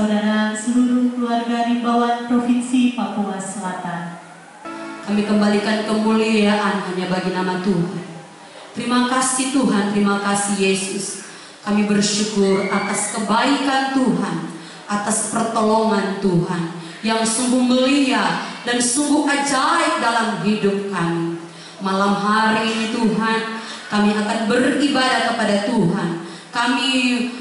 saudara seluruh keluarga Rimbawan Provinsi Papua Selatan. Kami kembalikan kemuliaan hanya bagi nama Tuhan. Terima kasih Tuhan, terima kasih Yesus. Kami bersyukur atas kebaikan Tuhan, atas pertolongan Tuhan yang sungguh mulia dan sungguh ajaib dalam hidup kami. Malam hari ini Tuhan, kami akan beribadah kepada Tuhan. Kami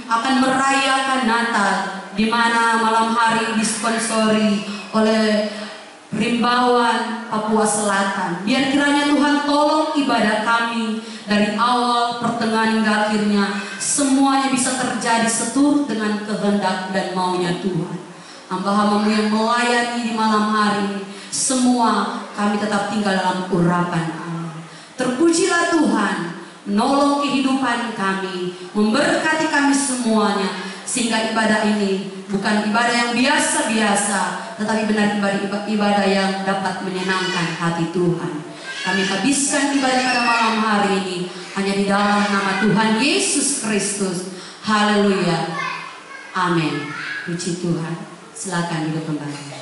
akan merayakan Natal, di mana malam hari disponsori oleh Rimbawan Papua Selatan. Biar kiranya Tuhan tolong ibadah kami dari awal, pertengahan hingga akhirnya, semuanya bisa terjadi seturut dengan kehendak dan maunya Tuhan. Hamba-Hamba-Mu yang melayani di malam hari ini, semua kami tetap tinggal dalam urapan Allah. Terpujilah Tuhan, menolong kehidupan kami, memberkati kami semuanya, sehingga ibadah ini bukan ibadah yang biasa-biasa, tetapi benar ibadah yang dapat menyenangkan hati Tuhan. Kami habiskan ibadah pada malam hari ini hanya di dalam nama Tuhan Yesus Kristus. Haleluya. Amin. Puji Tuhan. Silakan duduk kembali.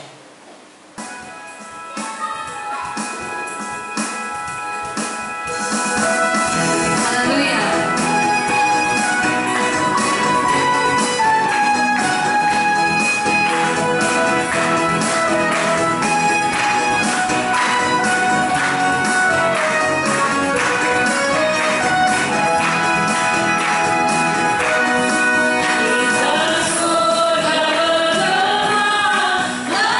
Love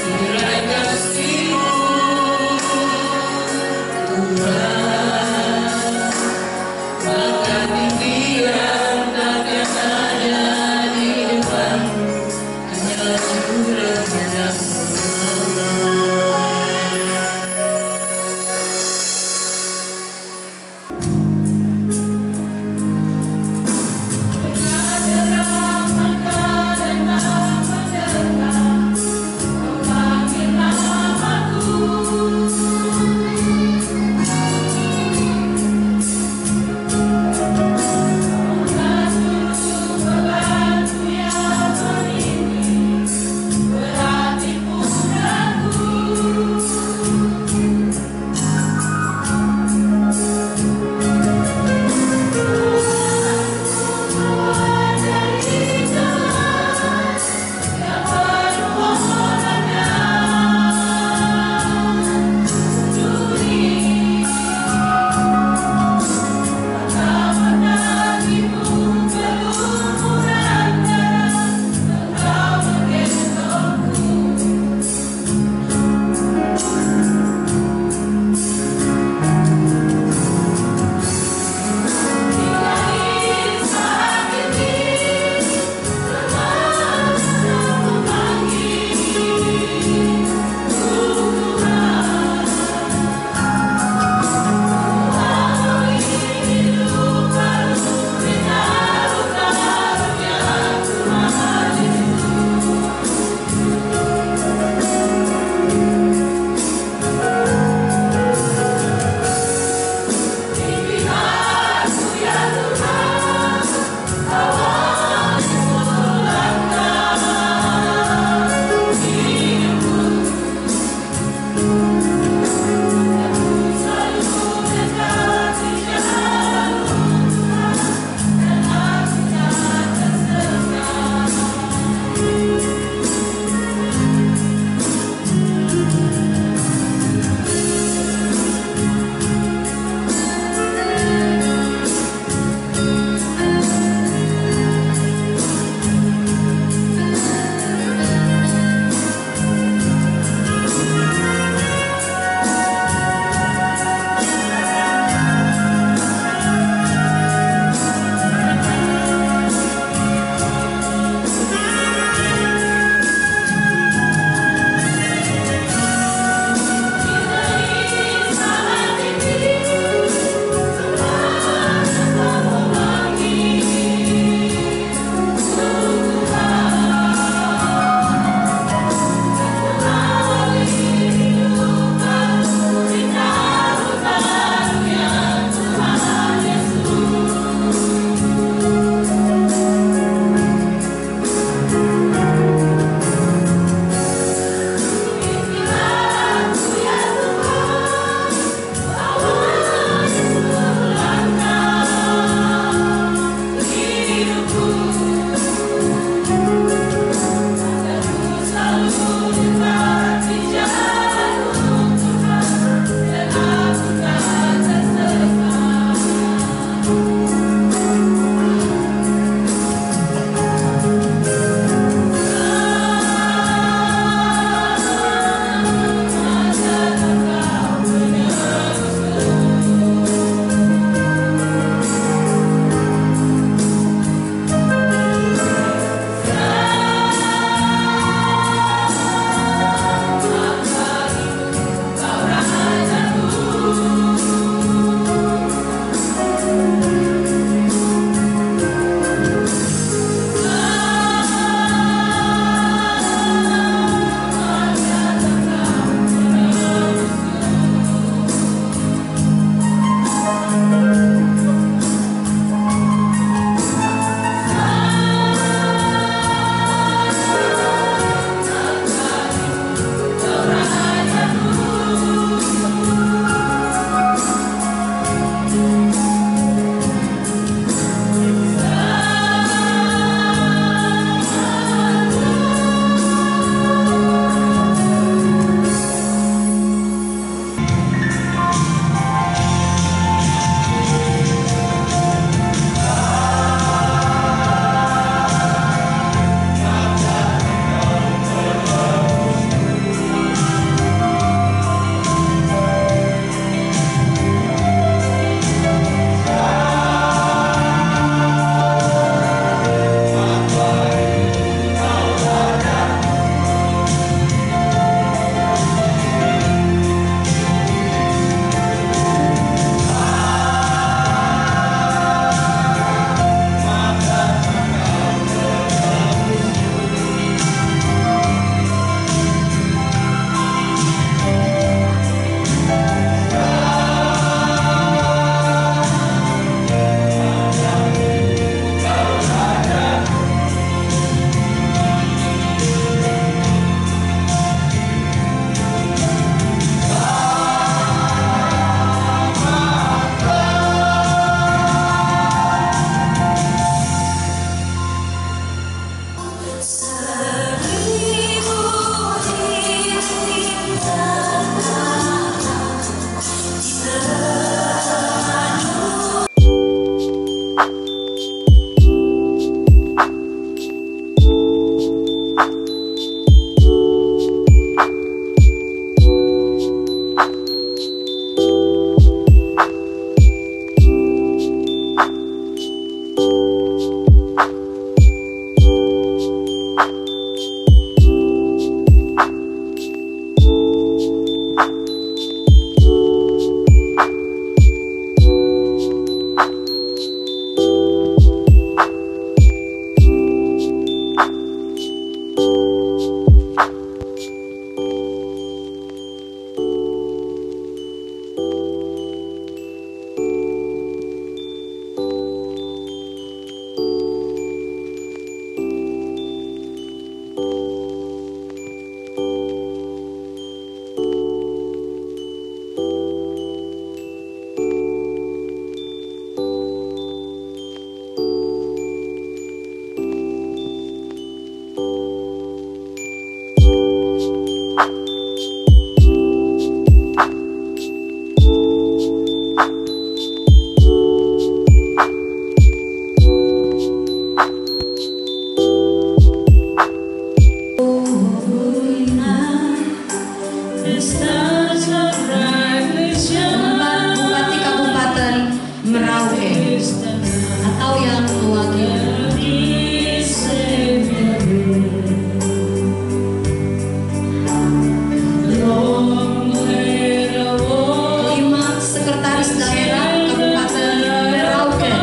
Terang mata dan tak mendengar, Bupati Kabupaten Merauke atau yang mewakili. Kelima, Sekretaris Daerah Kabupaten Merauke.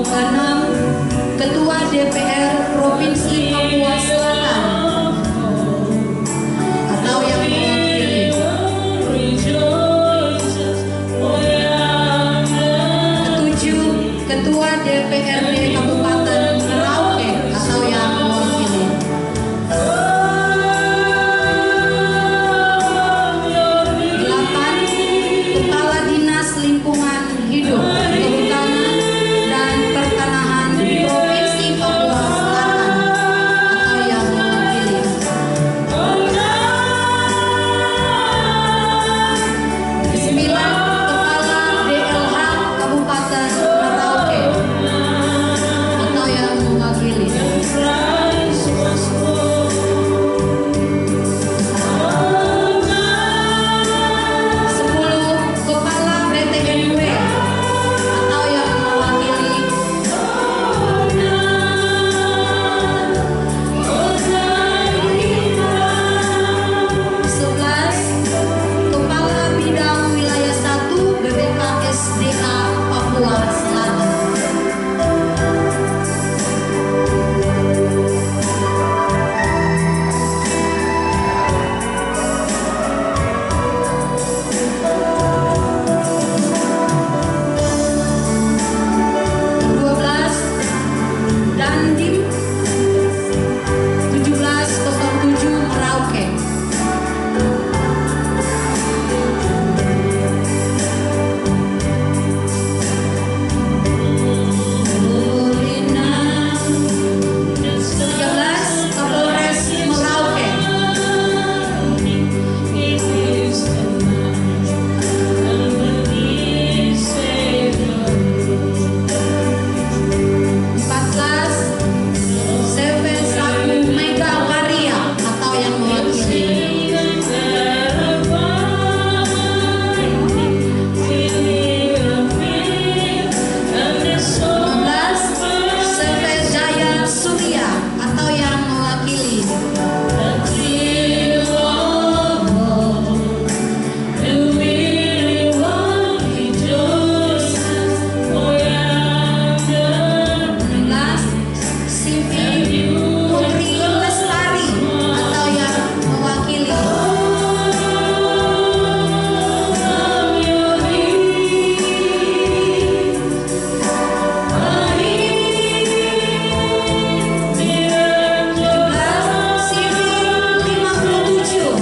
Keenam, Ketua DPR Provinsi Papua Selatan atau yang mewakili. Ketujuh, Ketua DPRD Kabupaten Merauke atau yang mewakili. Delapan, Kepala Dinas Lingkungan Hidup, Kehutanan dan Pertanahan Provinsi Papua Selatan atau yang mewakili. Sembilan, Kepala DLH Kabupaten Merauke atau yang mewakili. Sepuluh, Kepala BTNW atau yang mewakili. Sebelas, Kepala Bidang Wilayah 1 BPKSDA Papua Selatan. Dua belas, Dandim 1707 Merauke. Tiga belas, Kapolres Merauke. Empat belas, CV1 Mega Karya atau yang mewakili. 15, CV Jaya Surya atau yang mewakili. 16, CV Putri Lestari atau yang mewakili. 17, CV 57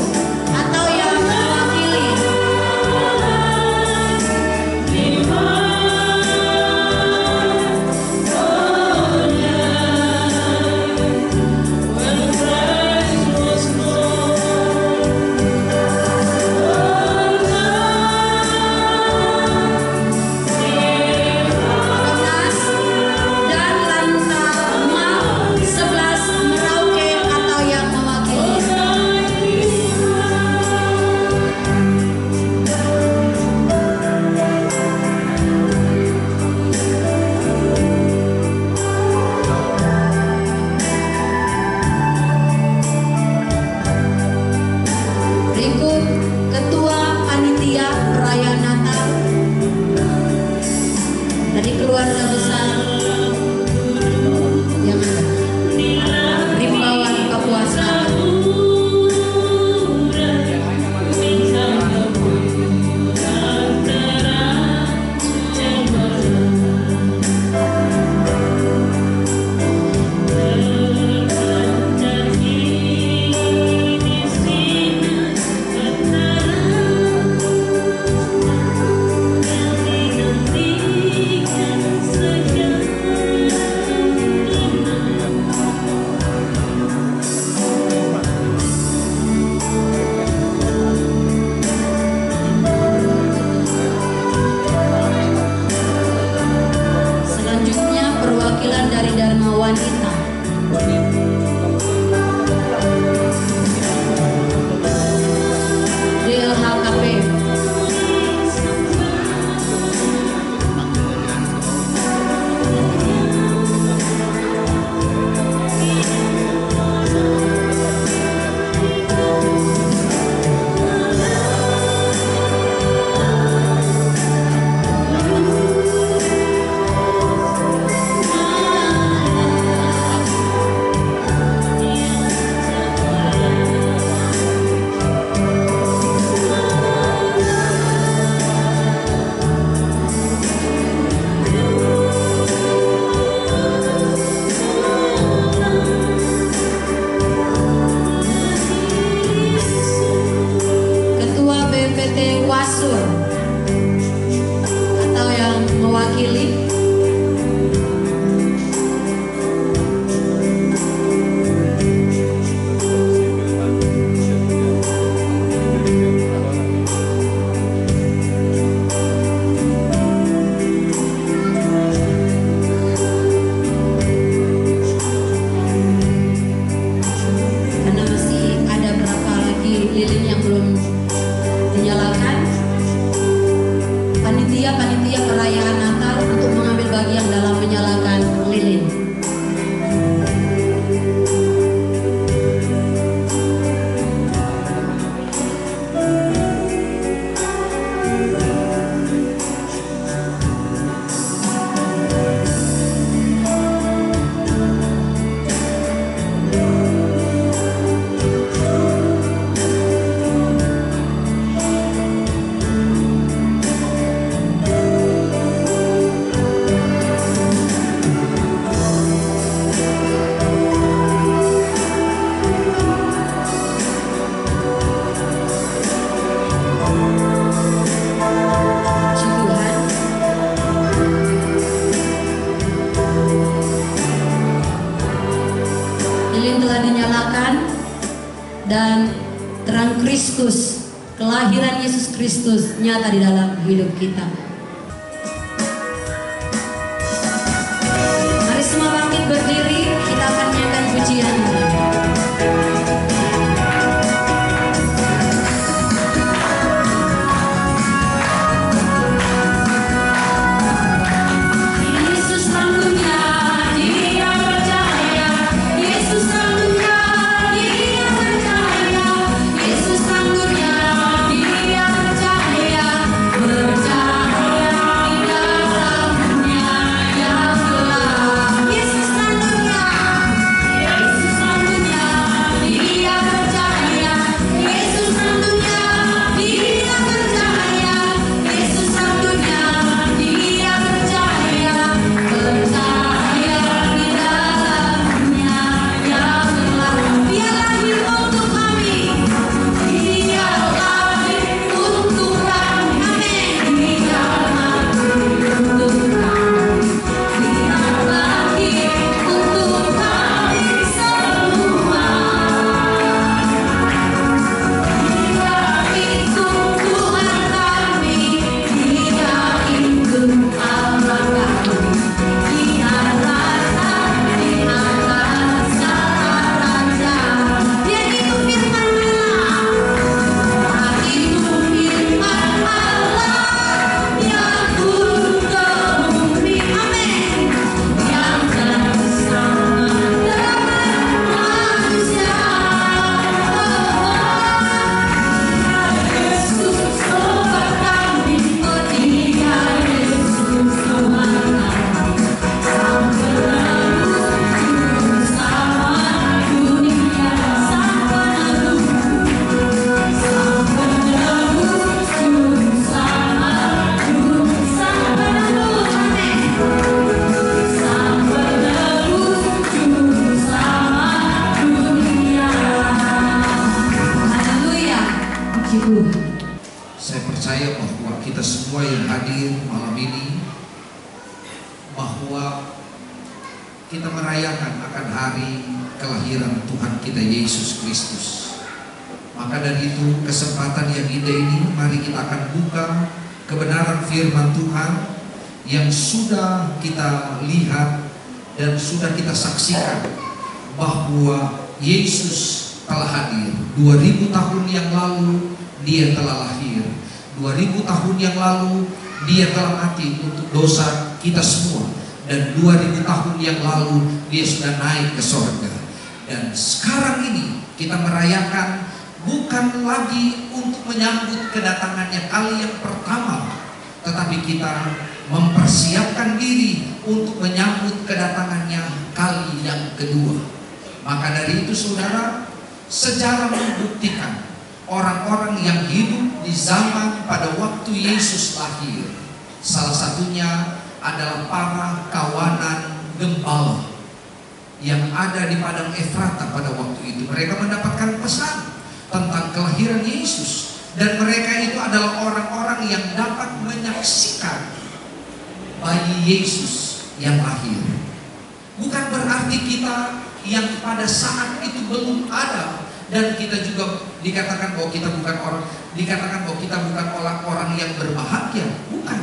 atau yang mewakili. 18, dan Lantamal 11 Merauke atau yang mewakili. 'Berikut Ketua Panitia Perayaan Natal dari keluarga besar yang ada Rimbawan Papua Selatan. Yang dinantikan sejak wanita. DLHKP. Atau yang mewakili. Karena masih ada berapa lagi lilin yang belum dinyalakan. Panitia perayaan Natal untuk mengambil bagian dalam menyalakan lilin. Lilin telah dinyalakan dan terang Kristus, kelahiran Yesus Kristus nyata di dalam hidup kita. Mari semua bangkit berdiri, kita akan nyanyikan pujian. Saya percaya bahwa kita semua yang hadir malam ini, bahwa kita merayakan akan hari kelahiran Tuhan kita Yesus Kristus. Maka dari itu kesempatan yang indah ini, mari kita akan buka kebenaran firman Tuhan yang sudah kita lihat dan sudah kita saksikan bahwa Yesus telah hadir. 2000 tahun yang lalu Dia telah lahir. 2000 tahun yang lalu Dia telah mati untuk dosa kita semua. Dan 2000 tahun yang lalu Dia sudah naik ke sorga. Dan sekarang ini kita merayakan bukan lagi untuk menyambut kedatangannya kali yang pertama, tetapi kita mempersiapkan diri untuk menyambut kedatangannya kali yang kedua. Maka dari itu saudara, sejarah membuktikan orang-orang yang hidup di zaman pada waktu Yesus lahir, salah satunya adalah para kawanan gembala yang ada di padang Efrata pada waktu itu. Mereka mendapatkan pesan tentang kelahiran Yesus, dan mereka itu adalah orang-orang yang dapat menyaksikan bayi Yesus yang lahir. Bukan berarti kita yang pada saat itu belum ada, dan kita juga dikatakan bahwa kita bukan orang yang berbahagia, bukan.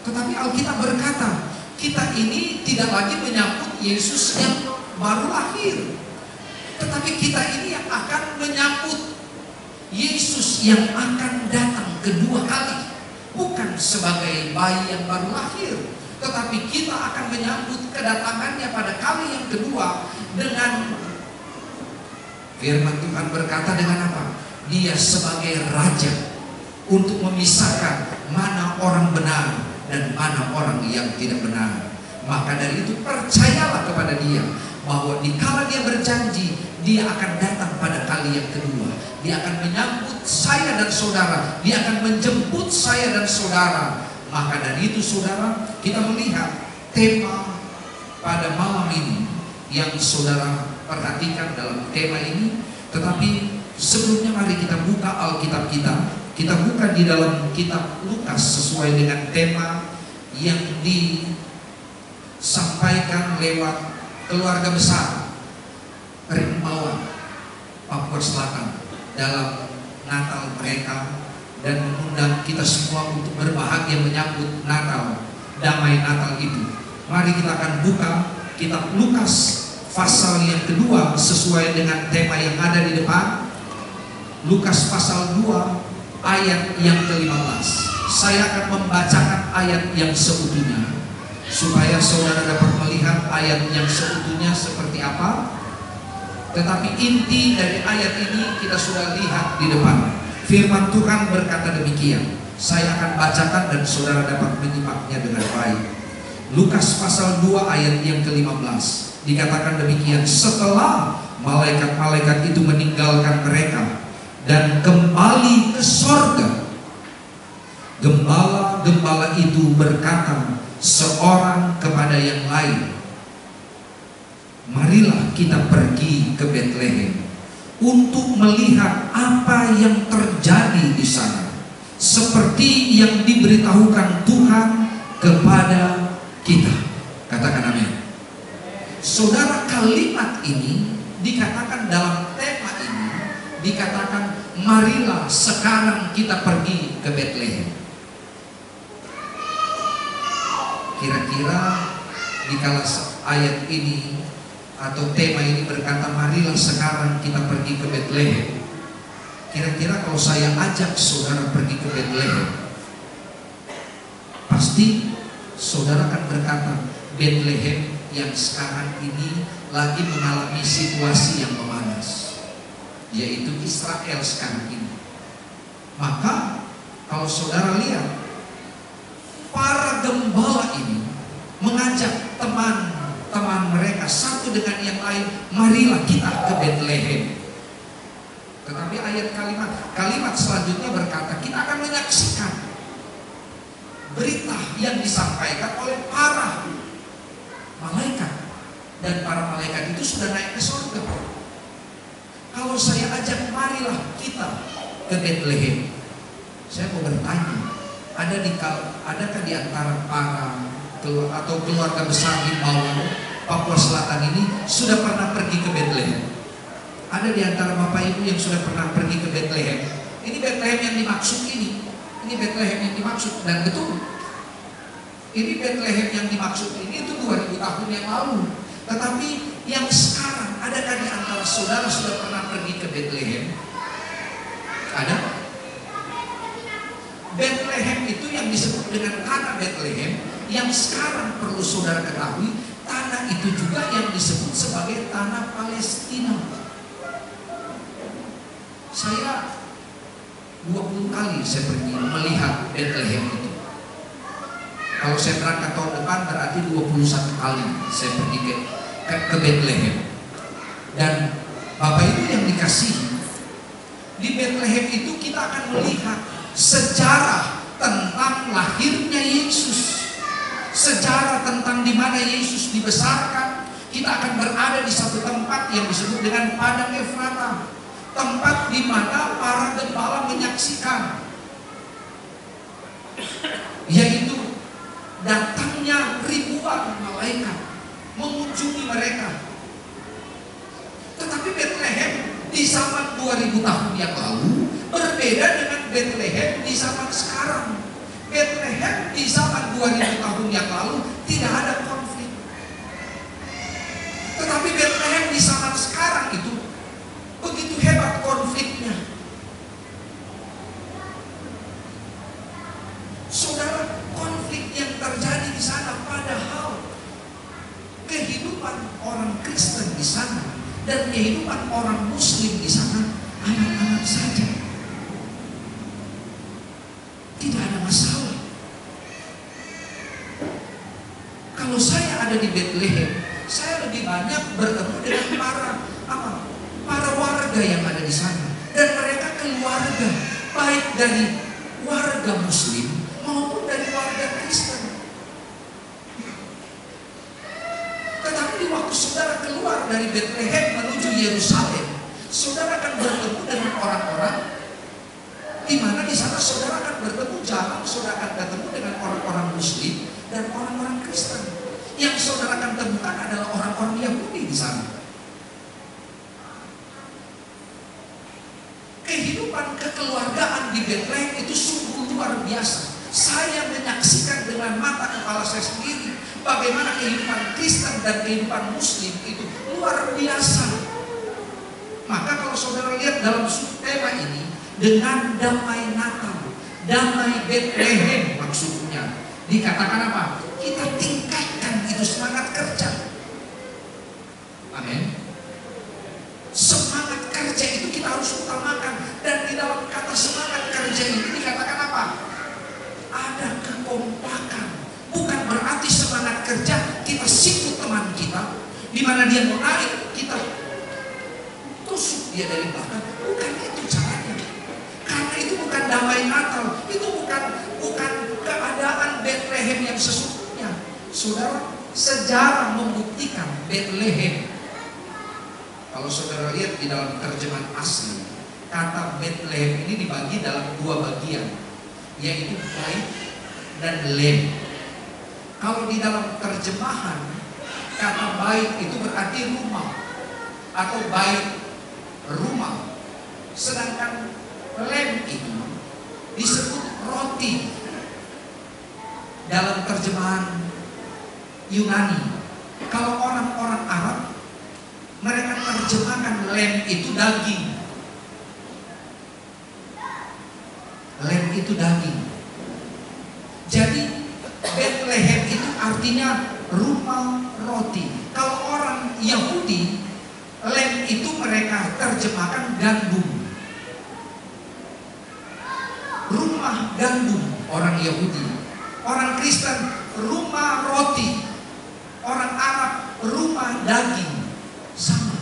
Tetapi Alkitab berkata, kita ini tidak lagi menyambut Yesus yang baru lahir, tetapi kita ini yang akan menyambut Yesus yang akan datang kedua kali. Bukan sebagai bayi yang baru lahir, tetapi kita akan menyambut kedatangannya pada kali yang kedua dengan firman Tuhan berkata dengan apa? Dia sebagai raja untuk memisahkan mana orang benar dan mana orang yang tidak benar. Maka dari itu percayalah kepada Dia bahwa dikala Dia berjanji, Dia akan datang pada kali yang kedua. Dia akan menyambut saya dan saudara. Dia akan menjemput saya dan saudara. Maka dari itu saudara, kita melihat tema pada malam ini yang saudara perhatikan dalam tema ini. Tetapi sebelumnya mari kita buka Alkitab kita. Kita buka di dalam kitab Lukas sesuai dengan tema yang disampaikan lewat keluarga besar Rimbawan Papua Selatan dalam Natal mereka, dan mengundang kita semua untuk berbahagia menyambut Natal, damai Natal itu. Mari kita akan buka kitab Lukas pasal yang kedua sesuai dengan tema yang ada di depan. Lukas pasal 2 ayat yang ke-15. Saya akan membacakan ayat yang seutuhnya supaya saudara dapat melihat ayat yang seutuhnya seperti apa. Tetapi inti dari ayat ini kita sudah lihat di depan. Firman Tuhan berkata demikian. Saya akan bacakan dan saudara dapat menyimaknya dengan baik. Lukas pasal 2 ayat yang ke-15 dikatakan demikian. Setelah malaikat-malaikat itu meninggalkan mereka dan kembali ke sorga, gembala-gembala itu berkata seorang kepada yang lain, marilah kita pergi ke Betlehem untuk melihat apa yang terjadi di sana, seperti yang diberitahukan Tuhan kepada kita. Katakan amin. Saudara, kalimat ini dikatakan dalam tema ini, dikatakan marilah sekarang kita pergi ke Betlehem. Kira-kira dikala ayat ini atau tema ini berkata marilah sekarang kita pergi ke Betlehem, kira-kira kalau saya ajak saudara pergi ke Betlehem, pasti saudara akan berkata Betlehem yang sekarang ini lagi mengalami situasi yang memanas, yaitu Israel sekarang ini. Maka kalau saudara lihat, para gembala ini mengajak teman-teman mereka satu dengan yang lain, marilah kita ke Betlehem. Tetapi ayat kalimat selanjutnya berkata, kita akan menyaksikan berita yang disampaikan oleh para malaikat, dan para malaikat itu sudah naik ke surga. Kalau saya ajak marilah kita ke Betlehem, saya mau bertanya, adakah di antara para atau keluarga besar Rimbawan Papua Selatan ini sudah pernah pergi ke Betlehem? Ada di antara Bapak Ibu yang sudah pernah pergi ke Betlehem? Ini Betlehem yang dimaksud ini Betlehem yang dimaksud, dan betul. Ini Betlehem yang dimaksud ini itu 2000 tahun yang lalu. Tetapi yang sekarang, adakah di antara saudara sudah pernah pergi ke Bethlehem? Ada? Bethlehem itu yang disebut dengan tanah Bethlehem, yang sekarang perlu saudara ketahui, tanah itu juga yang disebut sebagai tanah Palestina. Saya 20 kali saya pergi melihat Bethlehem itu. Kalau saya berangkat tahun depan berarti 21 kali saya pergi ke Bethlehem. Dan Bapak Ibu yang dikasihi, di Bethlehem itu kita akan melihat sejarah tentang lahirnya Yesus, sejarah tentang di mana Yesus dibesarkan. Kita akan berada di satu tempat yang disebut dengan Padang Efrata, tempat di mana para gembala menyaksikan, yaitu datangnya ribuan malaikat mengunjungi mereka. Tetapi Bethlehem di zaman 2000 tahun yang lalu berbeda dengan Bethlehem di zaman sekarang. Bethlehem di zaman 2000 tahun yang lalu tidak ada konflik. Tetapi Bethlehem di zaman sekarang itu begitu hebat konfliknya. Saudara, konflik yang terjadi di sana, padahal kehidupan orang Kristen di sana dan kehidupan orang Muslim di sana aman-aman saja, tidak ada masalah. Kalau saya ada di Bethlehem, saya lebih banyak bertemu dengan para warga yang ada di sana, dan mereka keluarga, baik dari warga Muslim maupun dari warga Kristen. Tetapi di waktu saudara keluar dari Bethlehem menuju Yerusalem, saudara akan bertemu dengan orang-orang di mana di sana saudara akan bertemu jalan, saudara akan bertemu dengan orang-orang Muslim dan orang-orang Kristen. Yang saudara akan temukan adalah orang-orang Yahudi di sana. Kehidupan kekeluargaan di Bethlehem itu sungguh luar biasa. Saya menyaksikan dengan mata kepala saya sendiri bagaimana kehidupan Kristen dan kehidupan Muslim itu luar biasa. Maka kalau saudara lihat dalam tema ini, dengan damai Natal, damai Bethlehem maksudnya, dikatakan apa? Kita tingkatkan itu semangat kerja. Amin. Semangat kerja itu kita harus utamakan. Dan di dalam kata semangat kerja ini dikatakan apa? Ada kekompakan. Bukan berarti semangat kerja kita sikut teman kita, di mana dia mau naik kita tusuk dia dari belakang. Bukan itu caranya. Karena itu bukan damai Natal. Itu bukan keadaan Bethlehem yang sesungguhnya. Saudara, sejarah membuktikan Bethlehem. Kalau saudara lihat di dalam terjemahan asli, kata Bethlehem ini dibagi dalam dua bagian, yaitu Bait dan Lem. Kalau di dalam terjemahan, kata Bait itu berarti rumah atau Bait rumah, sedangkan Lem itu disebut roti dalam terjemahan Yunani. Kalau orang-orang Arab, mereka terjemahkan lem itu daging. Lem itu daging. Jadi Bethlehem itu artinya rumah roti. Kalau orang Yahudi, lem itu mereka terjemahkan gandum. Rumah gandum orang Yahudi. Orang Kristen rumah roti. Orang Arab rumah daging. Sama.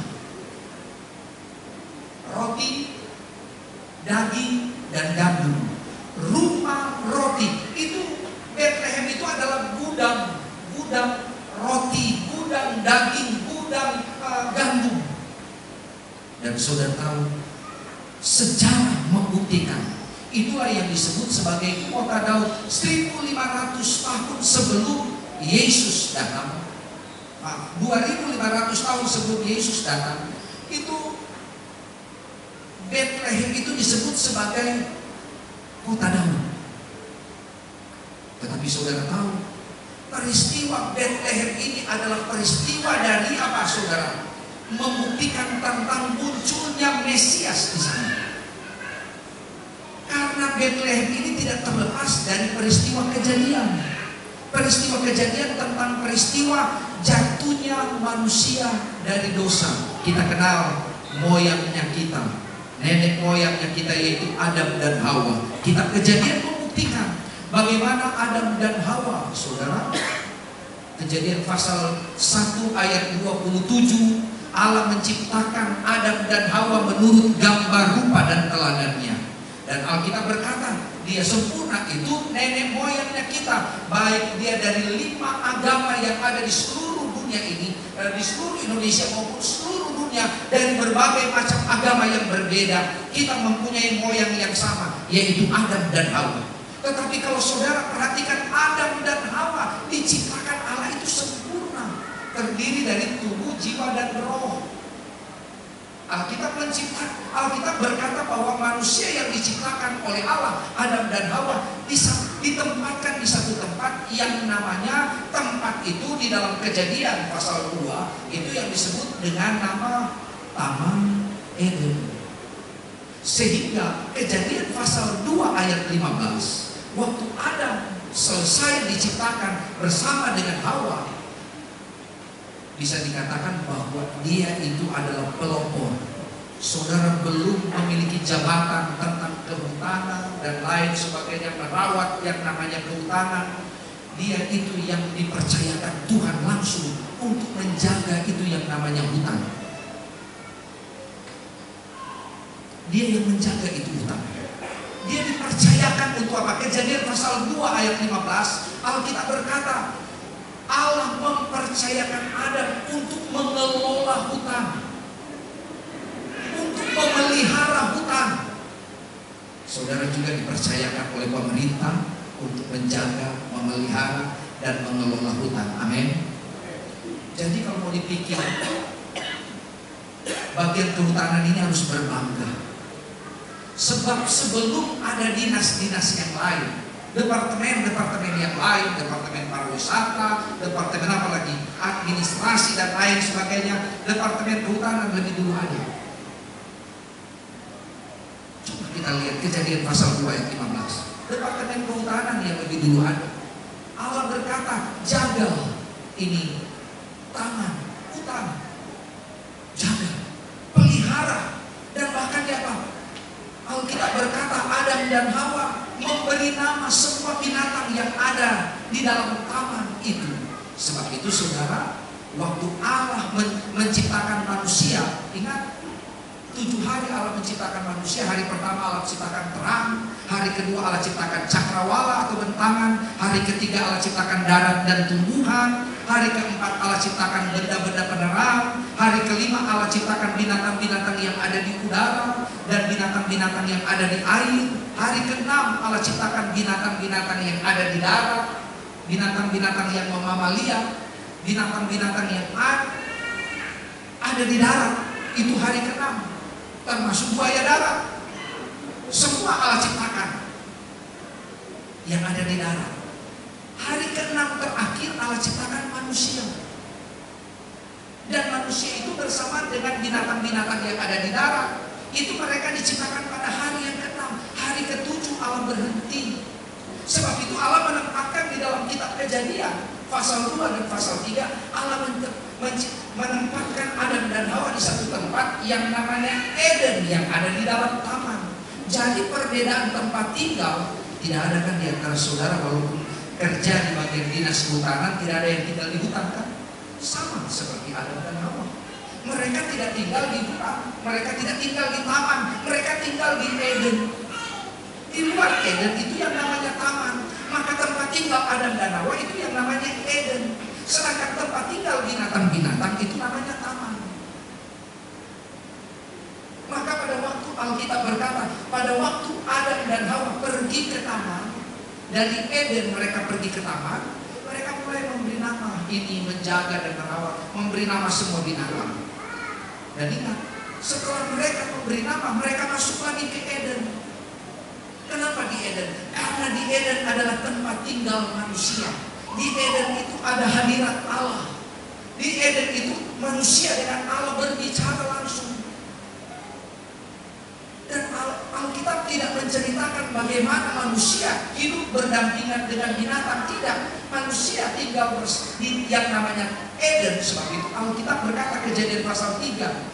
Roti, daging, dan gandum. Rumah roti. Itu Bethlehem itu adalah gudang roti, gudang daging, gudang gandum. Dan saudara tahu, sejarah membuktikan itulah yang disebut sebagai kota Daud. 1500 tahun sebelum Yesus datang, 2500 tahun sebelum Yesus datang, itu Bethlehem itu disebut sebagai kota Daud. Tetapi saudara tahu, peristiwa Bethlehem ini adalah peristiwa dari apa, saudara? Membuktikan tentang munculnya Mesias di sana. Karena Bethlehem ini tidak terlepas dari peristiwa kejadian. Peristiwa kejadian tentang peristiwa jatuhnya manusia dari dosa. Kita kenal moyangnya kita, nenek moyangnya kita, yaitu Adam dan Hawa. Kitab Kejadian membuktikan bagaimana Adam dan Hawa, saudara. Kejadian pasal 1 ayat 27, Allah menciptakan Adam dan Hawa menurut gambar rupa dan teladannya. Dan Alkitab berkata, dia sempurna, itu nenek moyangnya kita. Baik dia dari 5 agama yang ada di seluruh dunia ini, di seluruh Indonesia maupun seluruh dunia, dari berbagai macam agama yang berbeda, kita mempunyai moyang yang sama, yaitu Adam dan Hawa. Tetapi kalau saudara perhatikan, Adam dan Hawa diciptakan Allah itu sempurna, terdiri dari tubuh, jiwa, dan roh. Alkitab berkata bahwa manusia yang diciptakan oleh Allah, Adam dan Hawa, ditempatkan di satu tempat yang namanya, tempat itu di dalam Kejadian pasal 2 itu yang disebut dengan nama Taman Eden. Sehingga Kejadian pasal 2 ayat 15, waktu Adam selesai diciptakan bersama dengan Hawa, bisa dikatakan bahwa dia itu adalah pelopor. Saudara belum memiliki jabatan tentang kehutanan dan lain sebagainya, merawat yang namanya kehutanan. Dia itu yang dipercayakan Tuhan langsung untuk menjaga itu yang namanya hutan. Dia yang menjaga itu hutan. Dia dipercayakan untuk apa? Kejadian pasal 2 ayat 15, Alkitab berkata, Allah mempercayakan Adam untuk mengelola hutan, untuk memelihara hutan. Saudara juga dipercayakan oleh pemerintah untuk menjaga, memelihara, dan mengelola hutan. Amin. Jadi kalau mau dipikir, bagian kehutanan ini harus berbangga. Sebab sebelum ada dinas-dinas yang lain, departemen yang lain, departemen pariwisata, departemen apa lagi, administrasi dan lain sebagainya, departemen kehutanan lebih dulu ada. Coba kita lihat Kejadian pasal 2 ayat 15, departemen kehutanan yang lebih dulu ada. Allah berkata, jaga ini taman hutan, jaga, pelihara, dan bahkan apa? Alkitab berkata Adam dan Hawa memberi nama semua binatang yang ada di dalam taman itu. Sebab itu saudara, waktu Allah menciptakan manusia, ingat 7 hari Allah menciptakan manusia. Hari pertama Allah ciptakan terang, hari kedua Allah ciptakan cakrawala atau bentangan, hari ketiga Allah ciptakan darat dan tumbuhan, hari keempat Allah ciptakan benda-benda penerang, hari kelima Allah ciptakan binatang-binatang yang ada di udara dan binatang-binatang yang ada di air, hari keenam Allah ciptakan binatang-binatang yang ada di darat, binatang-binatang yang memamalia, binatang-binatang yang ada di darat. Itu hari keenam, termasuk buaya darat. Semua Allah ciptakan yang ada di darat. Hari keenam terakhir Allah ciptakan manusia. Dan manusia itu bersama dengan binatang-binatang yang ada di darat, itu mereka diciptakan pada hari yang keenam. Hari ketujuh Allah berhenti. Sebab itu Allah menempatkan di dalam kitab Kejadian pasal 2 dan pasal 3, Allah menempatkan Adam dan Hawa di satu tempat yang namanya Eden, yang ada di dalam taman. Jadi perbedaan tempat tinggal tidak ada kan di antara saudara, walaupun kerja di bagian dinas kehutanan, tidak ada yang tinggal di hutan kan? Sama seperti Adam dan Hawa. Mereka tidak tinggal di hutan, mereka tidak tinggal di taman, mereka tinggal di Eden. Di luar Eden itu yang namanya taman. Maka tempat tinggal Adam dan Hawa itu yang namanya Eden. Sedangkan tempat tinggal binatang-binatang itu namanya taman. Maka pada waktu Alkitab berkata, pada waktu Adam dan Hawa pergi ke taman, dari Eden mereka pergi ke taman, mereka mulai memberi nama, ini menjaga dan merawat, memberi nama semua binatang. Dan ingat, setelah mereka memberi nama, mereka masuk lagi ke Eden. Kenapa di Eden? Karena di Eden adalah tempat tinggal manusia Di Eden itu ada hadirat Allah. Di Eden itu manusia dengan Allah berbicara langsung. Dan Alkitab tidak menceritakan bagaimana manusia hidup berdampingan dengan binatang. Tidak. Manusia tinggal di yang namanya Eden. Sebab itu Alkitab berkata, Kejadian pasal 3,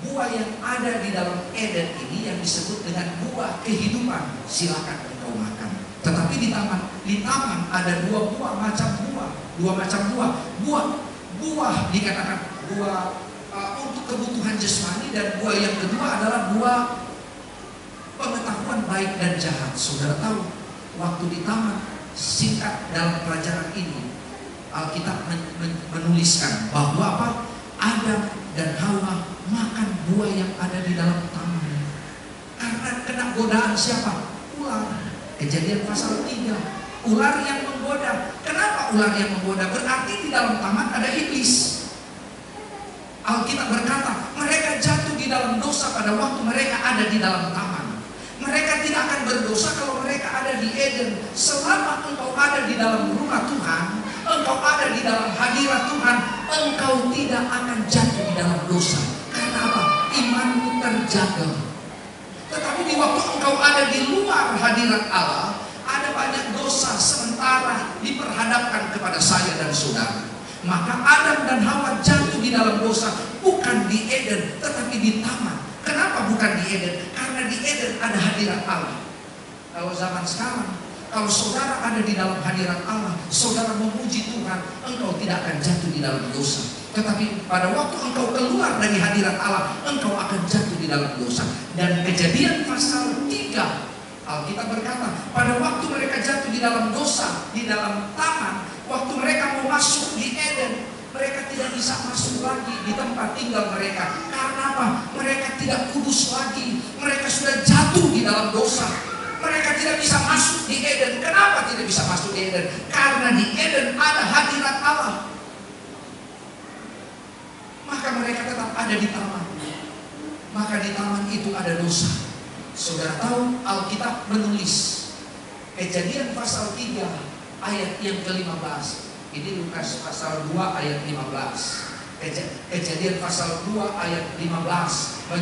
buah yang ada di dalam Eden ini yang disebut dengan buah kehidupan, silakan engkau makan. Tetapi di taman ada dua macam buah. Buah dikatakan buah untuk kebutuhan jasmani, dan buah yang kedua adalah buah pengetahuan baik dan jahat. Saudara tahu, waktu di taman, singkat dalam pelajaran ini, Alkitab menuliskan bahwa apa? Adam dan Hawa makan buah yang ada di dalam taman. Karena kena godaan siapa? Ular. Kejadian pasal 3. Ular yang menggoda. Kenapa ular yang menggoda? Berarti di dalam taman ada iblis. Alkitab berkata, mereka jatuh di dalam dosa pada waktu mereka ada di dalam taman. Mereka tidak akan berdosa kalau mereka ada di Eden. Selama engkau ada di dalam rumah Tuhan, engkau ada di dalam hadirat Tuhan, engkau tidak akan jatuh di dalam dosa. Karena apa? Imanmu terjaga. Tetapi di waktu engkau ada di luar hadirat Allah, ada banyak dosa sementara diperhadapkan kepada saya dan saudara. Maka Adam dan Hawa jatuh di dalam dosa, bukan di Eden, tetapi di taman. Kenapa bukan di Eden? Karena di Eden ada hadirat Allah. Kalau zaman sekarang, kalau saudara ada di dalam hadirat Allah, saudara memuji Tuhan, engkau tidak akan jatuh di dalam dosa. Tetapi pada waktu engkau keluar dari hadirat Allah, engkau akan jatuh di dalam dosa. Dan Kejadian pasal 3, Alkitab berkata, pada waktu mereka jatuh di dalam dosa, di dalam taman, waktu mereka mau masuk di Eden, mereka tidak bisa masuk lagi di tempat tinggal mereka. Karena apa? Mereka tidak kudus lagi. Mereka sudah jatuh di dalam dosa. Mereka tidak bisa masuk di Eden. Kenapa tidak bisa masuk di Eden? Karena di Eden ada hadirat Allah. Maka mereka tetap ada di taman. Maka di taman itu ada dosa. Saudara tahu, Alkitab menulis Kejadian pasal 3 ayat yang ke-15. Ini Lukas pasal 2 ayat 15. Kejadian pasal 2 ayat 15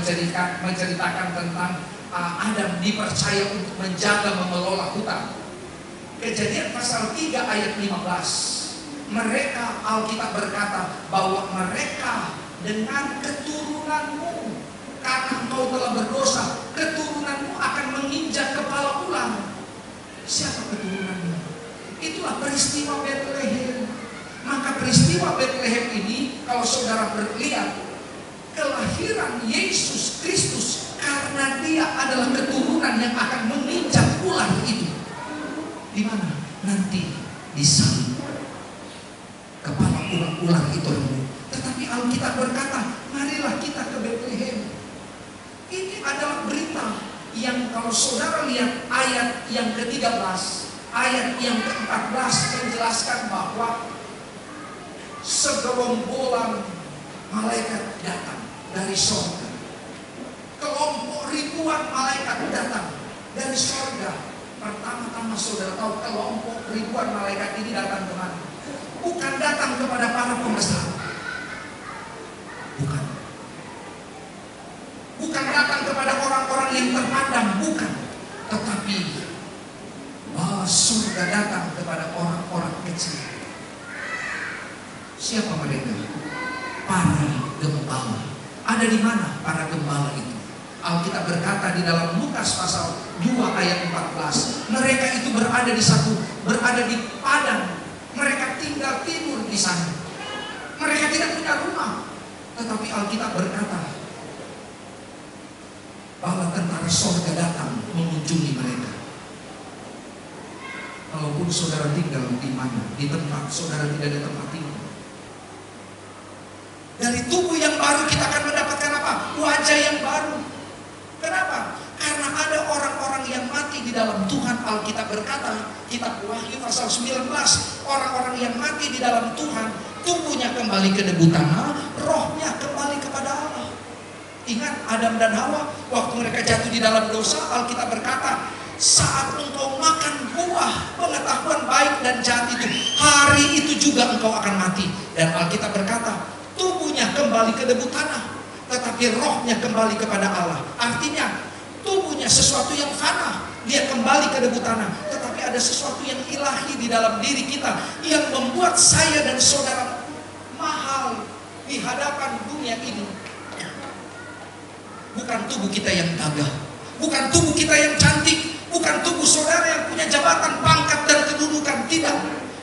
menceritakan tentang Adam dipercaya untuk menjaga mengelola hutan. Kejadian pasal 3 ayat 15. Mereka, Alkitab berkata bahwa mereka dengan keturunanmu, karena engkau telah berdosa, keturunanmu akan menginjak kepala ular. Siapa keturunanmu? Itulah peristiwa Betlehem. Maka peristiwa Betlehem ini, kalau saudara melihat kelahiran Yesus Kristus, karena dia adalah keturunan yang akan menginjak ular itu. Di mana? Nanti disalib. Kepala ular itu remuk. Tetapi Alkitab berkata, marilah kita ke Betlehem. Ini adalah berita yang kalau saudara lihat ayat yang ke-13, ayat yang ke-14 menjelaskan bahwa segerombolan malaikat datang dari surga. Kelompok ribuan malaikat datang dari surga. Pertama-tama saudara tahu kelompok ribuan malaikat ini datang kemana? Bukan datang kepada para pembesar. Bukan datang kepada orang-orang yang terpandang, bukan. Tetapi surga datang kepada orang-orang kecil. Siapa mereka? Para gembala. Ada di mana para gembala itu? Alkitab berkata di dalam Lukas pasal 2 ayat 14, mereka itu berada di padang. Mereka tinggal tidur di sana. Mereka tidak punya rumah. Tetapi Alkitab berkata, bala tentara surga datang mengunjungi mereka. Kalaupun saudara tinggal di mana, di tempat saudara tidak ada tempat tinggal. Dari tubuh yang baru kita akan mendapatkan apa? Wajah yang baru. Kenapa? Karena ada orang-orang yang mati di dalam Tuhan. Alkitab berkata, kitab Wahyu pasal 19, orang-orang yang mati di dalam Tuhan, tubuhnya kembali ke debu tanah, rohnya kembali kepada Allah. Ingat Adam dan Hawa, waktu mereka jatuh di dalam dosa, Alkitab berkata, saat engkau makan buah pengetahuan baik dan jahat itu, hari itu juga engkau akan mati. Dan Alkitab berkata, tubuhnya kembali ke debu tanah, tetapi rohnya kembali kepada Allah. Artinya, tubuhnya sesuatu yang fana, dia kembali ke debu tanah, tetapi ada sesuatu yang ilahi di dalam diri kita yang membuat saya dan saudara mahal di hadapan dunia ini. Bukan tubuh kita yang gagah, bukan tubuh kita yang cantik, bukan tubuh saudara yang punya jabatan, pangkat, dan kedudukan. Tidak,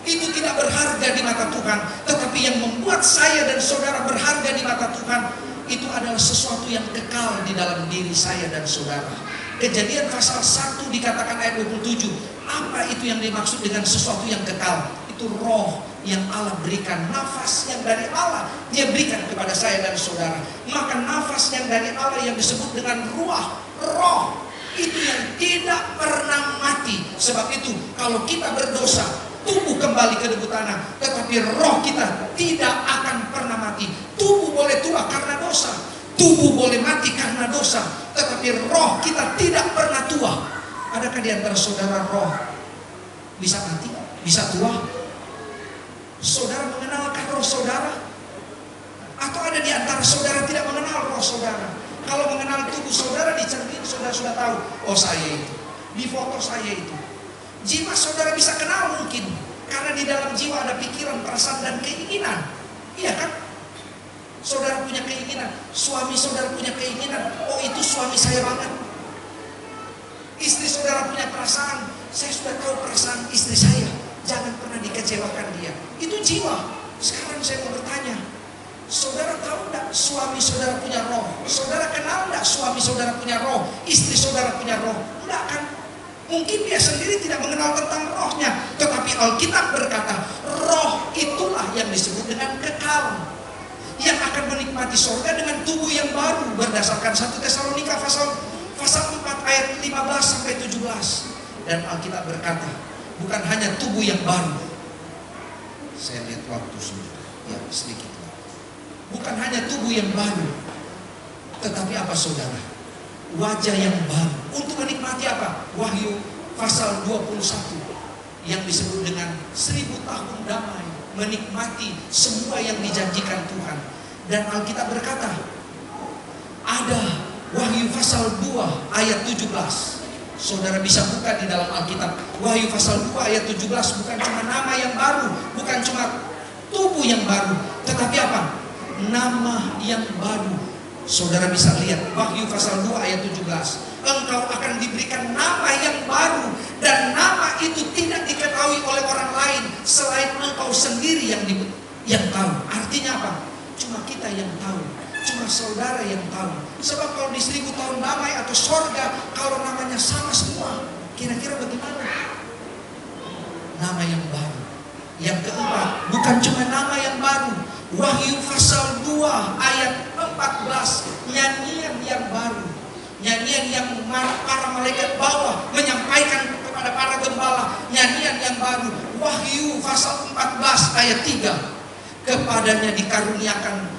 itu tidak berharga di mata Tuhan. Tetapi yang membuat saya dan saudara berharga di mata Tuhan, itu adalah sesuatu yang kekal di dalam diri saya dan saudara. Kejadian pasal 1 dikatakan ayat 27. Apa itu yang dimaksud dengan sesuatu yang kekal? Itu roh yang Allah berikan, nafas yang dari Allah dia berikan kepada saya dan saudara. Maka nafas yang dari Allah yang disebut dengan ruah, roh, itu yang tidak pernah mati. Sebab itu kalau kita berdosa, tubuh kembali ke debu tanah, tetapi roh kita tidak akan pernah mati. Tubuh boleh tua karena dosa, tubuh boleh mati karena dosa, tetapi roh kita tidak pernah tua. Adakah di antara saudara roh bisa mati, bisa tua? Saudara mengenalkan roh saudara? Atau ada di antara saudara tidak mengenal roh saudara? Kalau mengenal tubuh saudara, di cermin saudara sudah tahu, oh saya itu, di foto saya itu. Jiwa saudara bisa kenal mungkin, karena di dalam jiwa ada pikiran, perasaan, dan keinginan. Iya kan? Saudara punya keinginan, suami saudara punya keinginan, oh itu suami saya banget. Istri saudara punya perasaan, saya sudah tahu perasaan istri saya, jangan pernah dikecewakan dia. Itu jiwa. Sekarang saya mau bertanya, saudara tahu enggak suami saudara punya roh? Saudara kenal enggak suami saudara punya roh? Istri saudara punya roh? Enggak kan? Mungkin dia sendiri tidak mengenal tentang rohnya. Tetapi Alkitab berkata, roh itulah yang disebut dengan kekal, yang akan menikmati surga dengan tubuh yang baru. Berdasarkan 1 Tesalonika pasal 4 ayat 15 sampai 17. Dan Alkitab berkata, bukan hanya tubuh yang baru. Saya lihat waktu sudah, ya sedikit. Bukan hanya tubuh yang baru, tetapi apa saudara? Wajah yang baru. Untuk menikmati apa? Wahyu pasal 21 yang disebut dengan 1000 tahun damai, menikmati semua yang dijanjikan Tuhan. Dan Alkitab berkata, ada Wahyu pasal 2 ayat 17. Saudara bisa buka di dalam Alkitab. Wahyu pasal 2 ayat 17. Bukan cuma nama yang baru, bukan cuma tubuh yang baru, tetapi apa? Nama yang baru. Saudara bisa lihat Wahyu pasal 2 ayat 17. Engkau akan diberikan nama yang baru, dan nama itu tidak diketahui oleh orang lain selain engkau sendiri yang tahu. Artinya apa? Cuma kita yang tahu, cuma saudara yang tahu. Sebab kalau di 1000 tahun damai atau sorga, kalau namanya sama semua, kira-kira bagaimana? Nama yang baru. Yang keempat, bukan cuma nama yang baru. Wahyu pasal 2 ayat 14, nyanyian yang baru. Nyanyian yang para malaikat bawa menyampaikan kepada para gembala. Nyanyian yang baru. Wahyu pasal 14 ayat 3, kepadanya dikaruniakan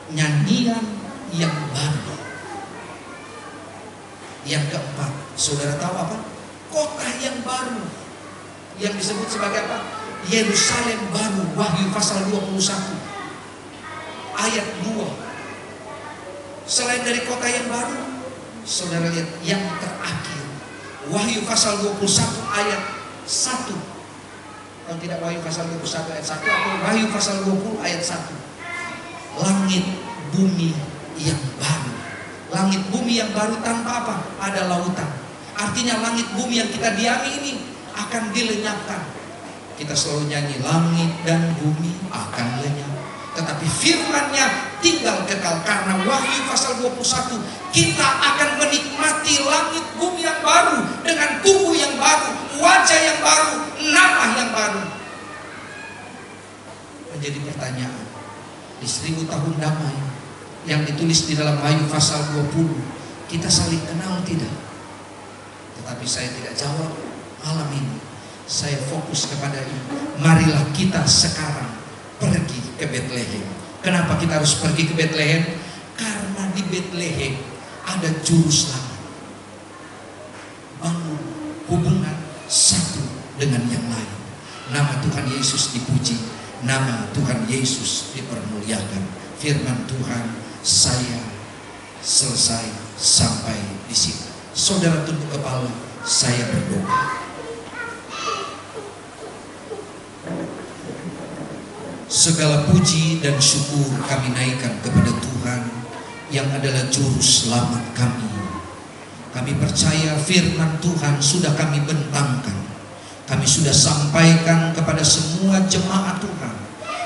nyanyian yang baru. Yang keempat, saudara tahu apa? Kota yang baru, yang disebut sebagai apa? Yerusalem baru. Wahyu pasal 21 ayat 2. Selain dari kota yang baru, saudara lihat yang terakhir, Wahyu pasal 21 ayat 1. Kalau tidak Wahyu pasal 21 ayat 1, atau Wahyu pasal 20 ayat 1. Langit bumi yang baru. Langit bumi yang baru tanpa apa? Ada lautan. Artinya langit bumi yang kita diami ini akan dilenyapkan. Kita selalu nyanyi, langit dan bumi akan lenyap, tetapi firman-Nya tinggal kekal. Karena Wahyu pasal 21, kita akan menikmati langit bumi yang baru, dengan tubuh yang baru, wajah yang baru, nama yang baru. Menjadi pertanyaan, di 1000 tahun damai yang ditulis di dalam Wahyu pasal 20, kita saling kenal tidak? Tetapi saya tidak jawab malam ini. Saya fokus kepada ini. Marilah kita sekarang pergi ke Betlehem. Kenapa kita harus pergi ke Betlehem? Karena di Betlehem ada juru selamat. Bangun Tuhan Yesus dipuji, nama Tuhan Yesus dipermuliakan. Firman Tuhan saya selesai sampai di sini. Saudara tunduk kepala, saya berdoa. Segala puji dan syukur kami naikkan kepada Tuhan yang adalah juru selamat kami. Kami percaya firman Tuhan sudah kami bentangkan, kami sudah sampaikan kepada semua jemaat Tuhan,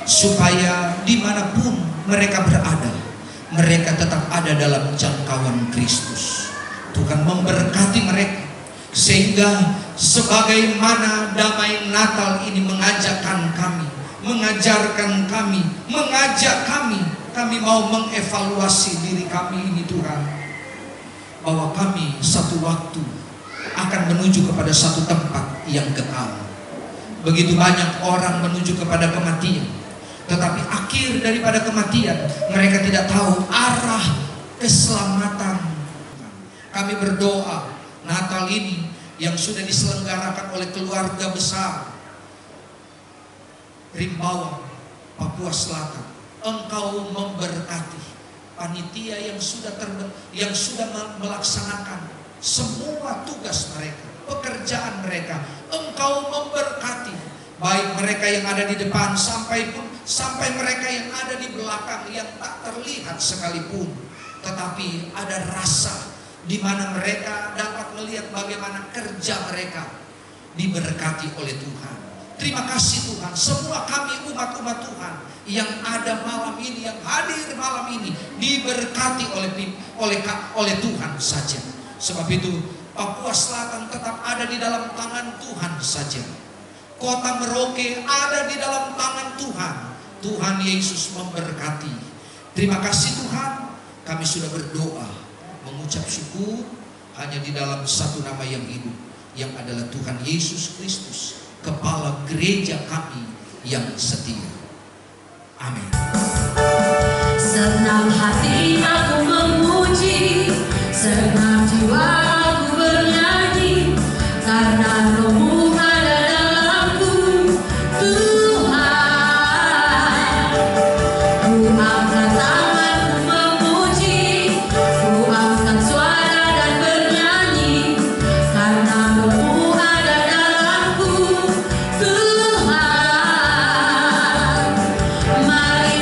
supaya dimanapun mereka berada, mereka tetap ada dalam jangkauan Kristus. Tuhan memberkati mereka, sehingga sebagaimana damai Natal ini mengajarkan kami, mengajarkan kami, mengajak kami mau mengevaluasi diri kami ini Tuhan, bahwa kami satu waktu akan menuju kepada satu tempat yang kekal. Begitu banyak orang menuju kepada kematian, tetapi akhir daripada kematian mereka tidak tahu arah keselamatan. Kami berdoa Natal ini yang sudah diselenggarakan oleh keluarga besar Rimbawan, Papua Selatan, Engkau memberkati panitia yang sudah melaksanakan semua tugas mereka, pekerjaan mereka. Engkau memberkati baik mereka yang ada di depan sampai mereka yang ada di belakang yang tak terlihat sekalipun, tetapi ada rasa di mana mereka dapat melihat bagaimana kerja mereka diberkati oleh Tuhan. Terima kasih Tuhan, semua kami umat-umat Tuhan yang ada malam ini, yang hadir malam ini, diberkati oleh Tuhan saja. Sebab itu Papua Selatan tetap ada di dalam tangan Tuhan saja. Kota Merauke ada di dalam tangan Tuhan. Tuhan Yesus memberkati. Terima kasih Tuhan, kami sudah berdoa, mengucap syukur hanya di dalam satu nama yang hidup, yang adalah Tuhan Yesus Kristus, Kepala gereja kami yang setia. Amin. Senang hati aku memuji, senang jiwa aku bernyanyi, karena Roh-Mu ada dalamku, Tuhan. Ku angkat tanganku memuji, ku angkat suara dan bernyanyi, karena Roh-Mu ada dalamku, Tuhan. Mari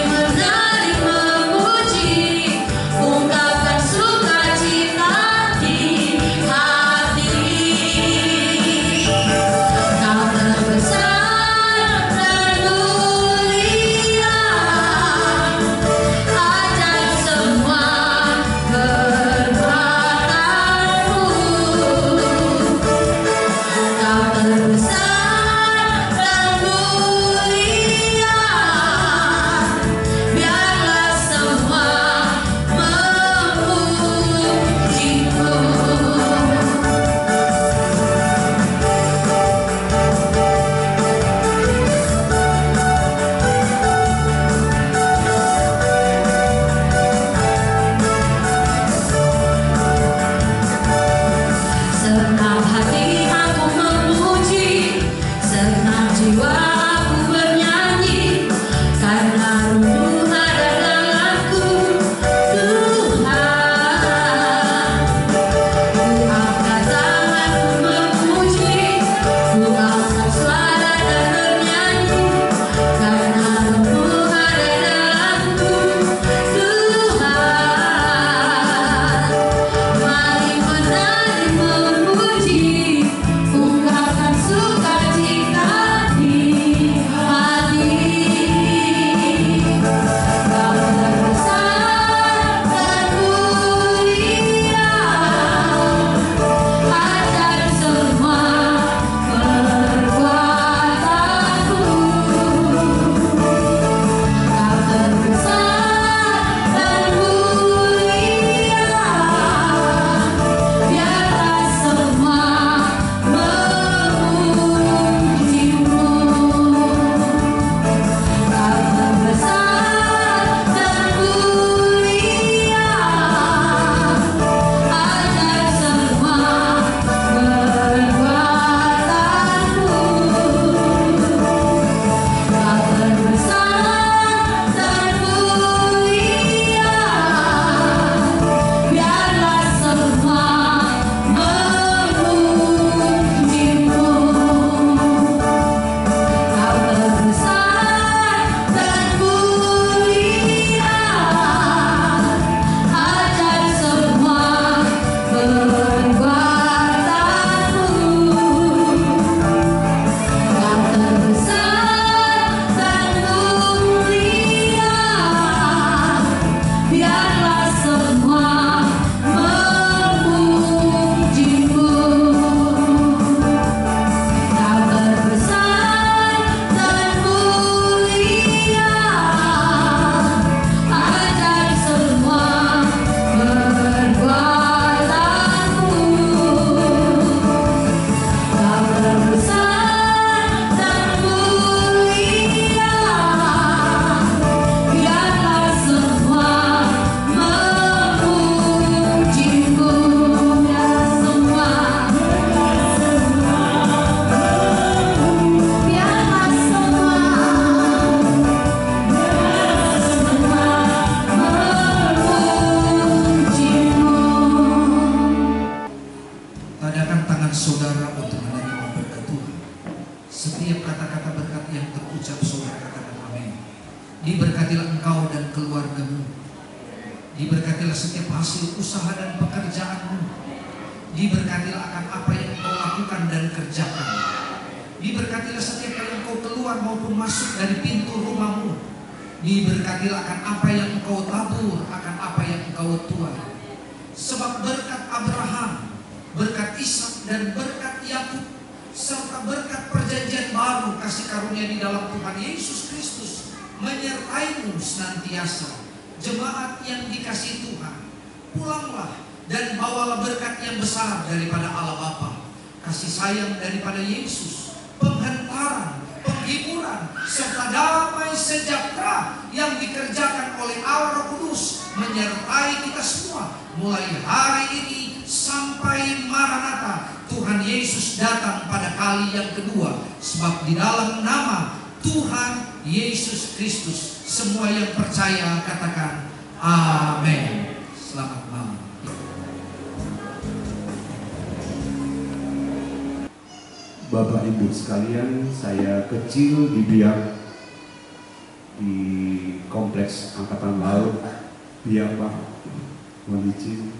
Diberkatilah engkau dan keluargamu. Diberkatilah setiap hasil usaha dan pekerjaanmu. Diberkatilah akan apa yang engkau lakukan dan kerjakan. Diberkatilah setiap kali engkau keluar maupun masuk dari pintu rumahmu. Diberkatilah akan apa yang engkau tabur, akan apa yang engkau tuai. Sebab berkat Abraham, berkat Ishak dan berkat Yakub, serta berkat perjanjian baru kasih karunia di dalam Tuhan Yesus Kristus menyertaimu senantiasa. Jemaat yang dikasihi Tuhan, pulanglah dan bawalah berkat yang besar daripada Allah Bapa, kasih sayang daripada Yesus, penghantaran, penghiburan, serta damai sejahtera yang dikerjakan oleh Allah Roh Kudus menyertai kita semua mulai hari ini sampai Maranatha, Tuhan Yesus datang pada kali yang kedua. Sebab di dalam nama Tuhan Yesus Kristus, semua yang percaya katakan amin. Selamat malam. Bapak Ibu sekalian, saya kecil di Biak, di Kompleks Angkatan Laut Biak, Pak Monicin,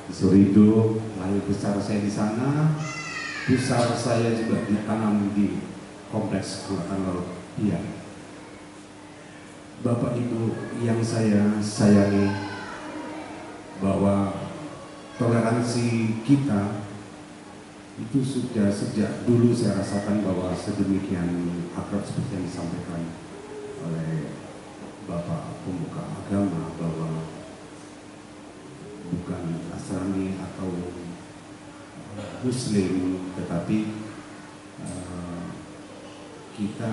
di Surido. Lahir besar saya di sana, besar saya juga ditanam di Kompleks Angkatan Laut Biak. Bapak Ibu yang saya sayangi, bahwa toleransi kita itu sudah sejak dulu saya rasakan bahwa sedemikian akrab seperti yang disampaikan oleh Bapak Pembuka Agama, bahwa bukan Nasrani atau Muslim, tetapi kita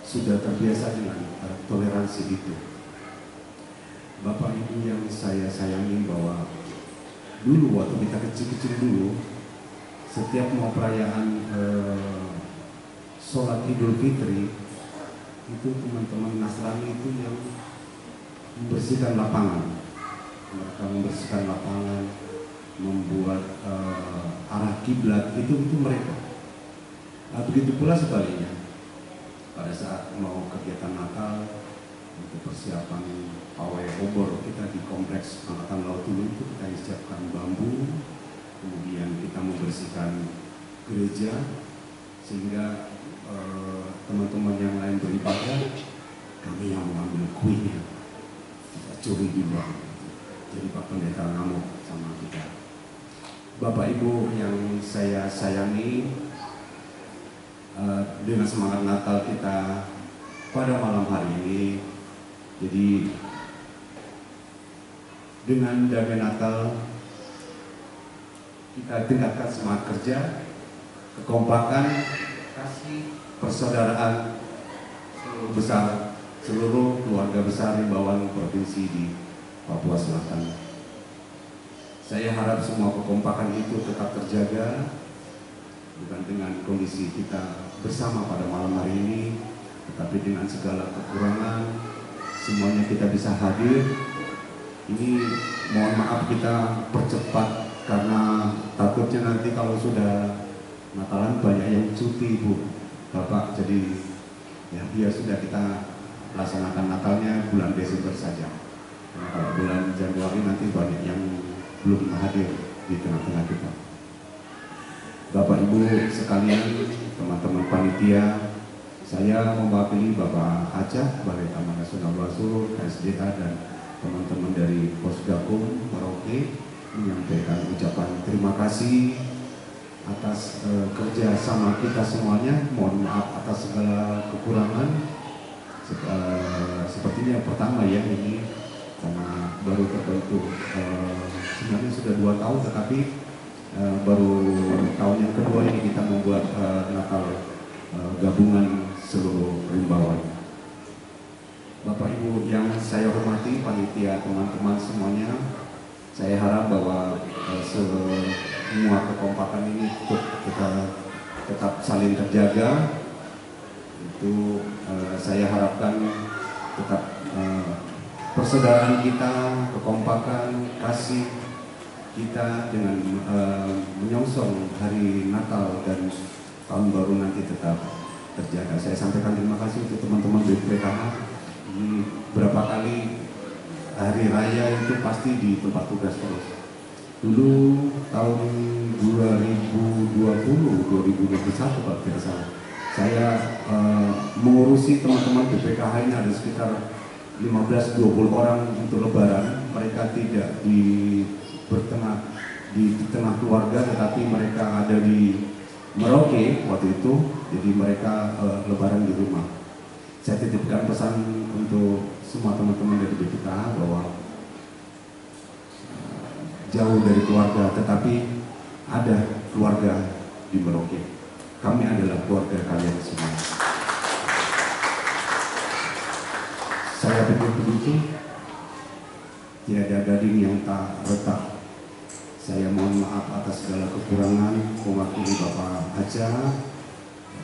sudah terbiasa dengan toleransi itu. Bapak Ibu yang saya sayangi, bahwa dulu waktu kita kecil-kecil dulu, setiap mau perayaan sholat Idul Fitri, itu teman-teman Nasrani itu yang membersihkan lapangan. Mereka membersihkan lapangan, membuat arah kiblat, itu mereka. Nah, begitu pula sebaliknya. Pada saat mau kegiatan Natal, untuk persiapan pawai obor, kita di Kompleks Angkatan Laut dulu itu kita siapkan bambu, kemudian kita membersihkan gereja, sehingga teman-teman yang lain beribadah, kami yang mengambil kuenya, kita curi di bawah. Jadi Pak Pendeta ngamuk sama kita. Bapak Ibu yang saya sayangi, dengan semangat Natal kita pada malam hari ini, jadi dengan damai Natal kita tingkatkan semangat kerja, kekompakan, kasih, persaudaraan seluruh keluarga besar Rimbawan Provinsi di Papua Selatan. Saya harap semua kekompakan itu tetap terjaga, bukan dengan kondisi kita bersama pada malam hari ini, tetapi dengan segala kekurangan, semuanya kita bisa hadir. Ini mohon maaf kita percepat, karena takutnya nanti kalau sudah Natalan banyak yang cuti, Bu, Bapak. Jadi ya biar sudah kita laksanakan Natalnya bulan Desember saja. Nah, kalau bulan Januari nanti banyak yang belum hadir di tengah-tengah kita. Bapak Ibu sekalian, teman-teman panitia, saya mewakili Bapak Acah, Balai Taman Nasional Waso, KSDA, dan teman-teman dari Posgakum Merauke menyampaikan ucapan terima kasih atas kerja sama kita semuanya. Mohon maaf atas segala kekurangan. Sepertinya yang pertama ya ini, karena baru terbentuk, sebenarnya sudah 2 tahun, tetapi baru tahun yang kedua ini kita membuat Natal gabungan seluruh Rimbawan. Bapak Ibu yang saya hormati, panitia, teman-teman semuanya, saya harap bahwa semua kekompakan ini kita tetap saling terjaga. Itu saya harapkan tetap persaudaraan kita, kekompakan, kasih kita dengan menyongsong hari Natal dan tahun baru nanti tetap terjaga. Saya sampaikan terima kasih untuk teman-teman BPKH Jadi berapa kali hari raya itu pasti di tempat tugas terus. Dulu tahun 2020-2021 Pak tidak salah, saya mengurusi teman-teman BPKH ini ada sekitar 15-20 orang untuk lebaran. Mereka tidak di tengah keluarga, tetapi mereka ada di Merauke waktu itu, jadi mereka lebaran di rumah. Saya titipkan pesan untuk semua teman-teman dari BPKH bahwa jauh dari keluarga, tetapi ada keluarga di Merauke. Kami adalah keluarga kalian semua. Saya pikir begitu, tiada gading yang tak retak. Saya mohon maaf atas segala kekurangan, mewakili Bapak Haja,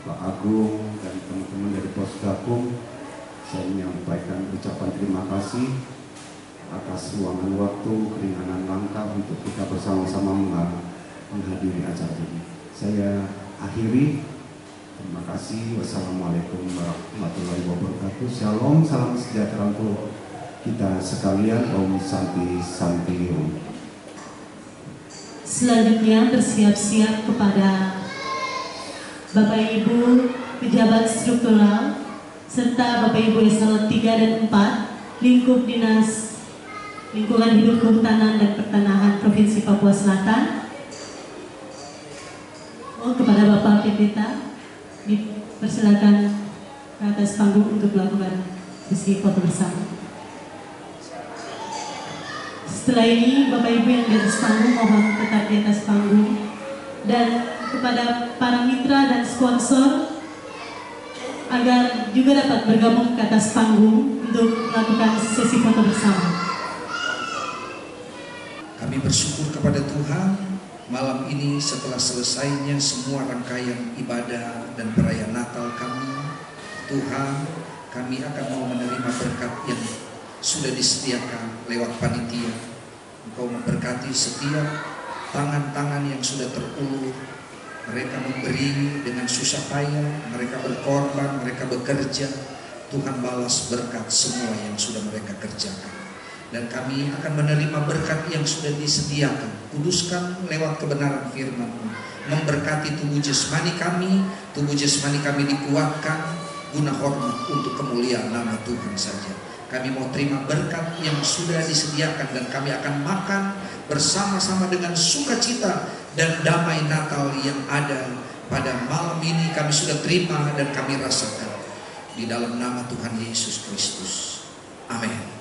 Bapak Agung, dan teman-teman dari Posgakum. Saya menyampaikan ucapan terima kasih atas luangan waktu, keringanan langkah untuk kita bersama-sama menghadiri acara ini. Saya akhiri. Terima kasih. Wassalamualaikum warahmatullahi wabarakatuh. Shalom, salam sejahtera untuk kita sekalian. Om Santi Santi Om. Selanjutnya bersiap-siap kepada Bapak Ibu pejabat struktural serta Bapak Ibu eselon 3 dan 4 lingkup dinas lingkungan hidup, kehutanan dan pertanahan Provinsi Papua Selatan. Kepada Bapak Pendeta dipersilakan ke atas panggung untuk melakukan sesi foto bersama. Setelah ini Bapak Ibu yang di atas panggung mohon tetap di atas panggung, dan kepada para mitra dan sponsor agar juga dapat bergabung ke atas panggung untuk melakukan sesi foto bersama. Kami bersyukur kepada Tuhan malam ini setelah selesainya semua rangkaian ibadah dan perayaan Natal kami. Tuhan, kami akan mau menerima berkat yang sudah disediakan lewat panitia. Engkau memberkati setiap tangan-tangan yang sudah terulur. Mereka memberi dengan susah payah, mereka berkorban, mereka bekerja. Tuhan balas berkat semua yang sudah mereka kerjakan. Dan kami akan menerima berkat yang sudah disediakan. Kuduskan lewat kebenaran firman-Mu. Memberkati tubuh jasmani kami dikuatkan guna hormat untuk kemuliaan nama Tuhan saja. Kami mau terima berkat yang sudah disediakan, dan kami akan makan bersama-sama dengan sukacita dan damai Natal yang ada pada malam ini. Kami sudah terima dan kami rasakan di dalam nama Tuhan Yesus Kristus. Amin.